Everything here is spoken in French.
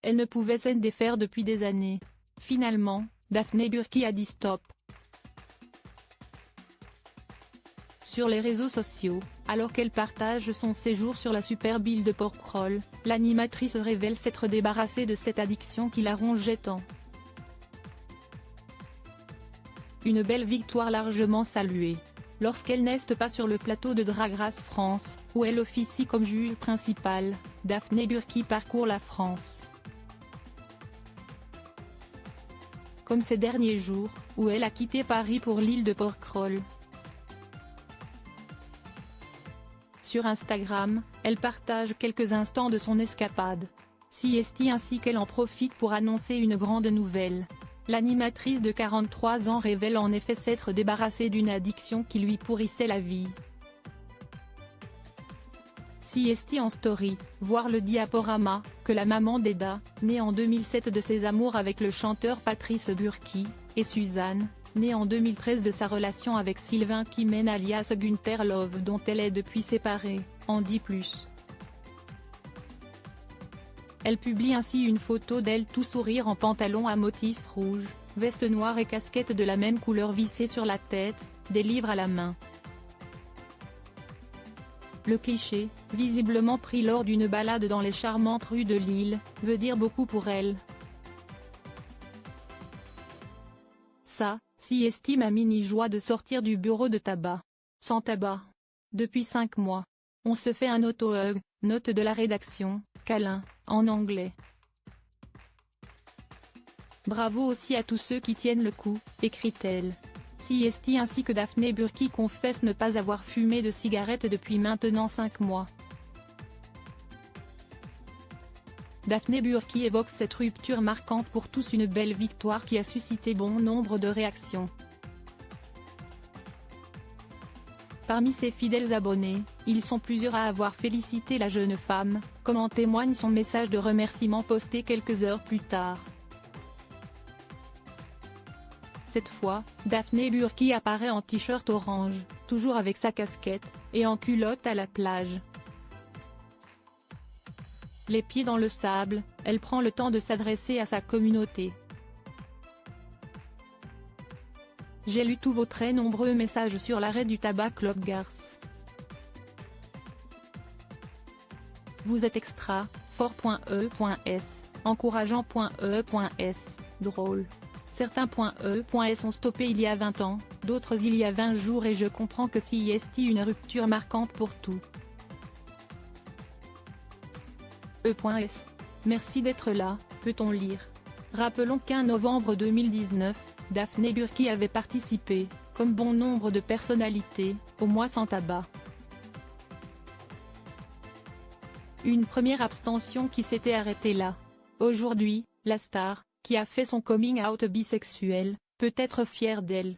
Elle ne pouvait s'en défaire depuis des années. Finalement, Daphné Burki a dit stop. Sur les réseaux sociaux, alors qu'elle partage son séjour sur la superbe île de Porquerolles, l'animatrice révèle s'être débarrassée de cette addiction qui la rongeait tant. Une belle victoire largement saluée. Lorsqu'elle n'est pas sur le plateau de Drag Race France, où elle officie comme juge principale, Daphné Burki parcourt la France. Comme ces derniers jours, où elle a quitté Paris pour l'île de Porquerolles. Sur Instagram, elle partage quelques instants de son escapade. Siesti ainsi qu'elle en profite pour annoncer une grande nouvelle. L'animatrice de 43 ans révèle en effet s'être débarrassée d'une addiction qui lui pourrissait la vie. Siesti en story, voir le diaporama, que la maman d'Eda, née en 2007 de ses amours avec le chanteur Patrice Burki, et Suzanne, née en 2013 de sa relation avec Sylvain Kimmen alias Gunther Love dont elle est depuis séparée, en dit plus. Elle publie ainsi une photo d'elle tout sourire en pantalon à motif rouge, veste noire et casquette de la même couleur vissée sur la tête, des livres à la main. Le cliché, visiblement pris lors d'une balade dans les charmantes rues de Lille, veut dire beaucoup pour elle. Ça, si estime à mini-joie de sortir du bureau de tabac. Sans tabac. Depuis 5 mois. On se fait un auto-hug, note de la rédaction, câlin, en anglais. Bravo aussi à tous ceux qui tiennent le coup, écrit-elle. Siesti ainsi que Daphné Burki confesse ne pas avoir fumé de cigarette depuis maintenant 5 mois. Daphné Burki évoque cette rupture marquante pour tous, une belle victoire qui a suscité bon nombre de réactions. Parmi ses fidèles abonnés, ils sont plusieurs à avoir félicité la jeune femme, comme en témoigne son message de remerciement posté quelques heures plus tard. Cette fois, Daphné Burki apparaît en t-shirt orange, toujours avec sa casquette, et en culotte à la plage. Les pieds dans le sable, elle prend le temps de s'adresser à sa communauté. J'ai lu tous vos très nombreux messages sur l'arrêt du tabac Club Garce. Vous êtes extra, fort.e.s, encourageant.e.s, drôle. Certains.e.s ont stoppé il y a 20 ans, d'autres il y a 20 jours et je comprends que siesti une rupture marquante pour tout. E.s. Merci d'être là, peut-on lire. Rappelons qu'en novembre 2019, Daphné Burki avait participé, comme bon nombre de personnalités, au mois sans tabac. Une première abstention qui s'était arrêtée là. Aujourd'hui, la star, qui a fait son coming out bisexuel, peut être fière d'elle.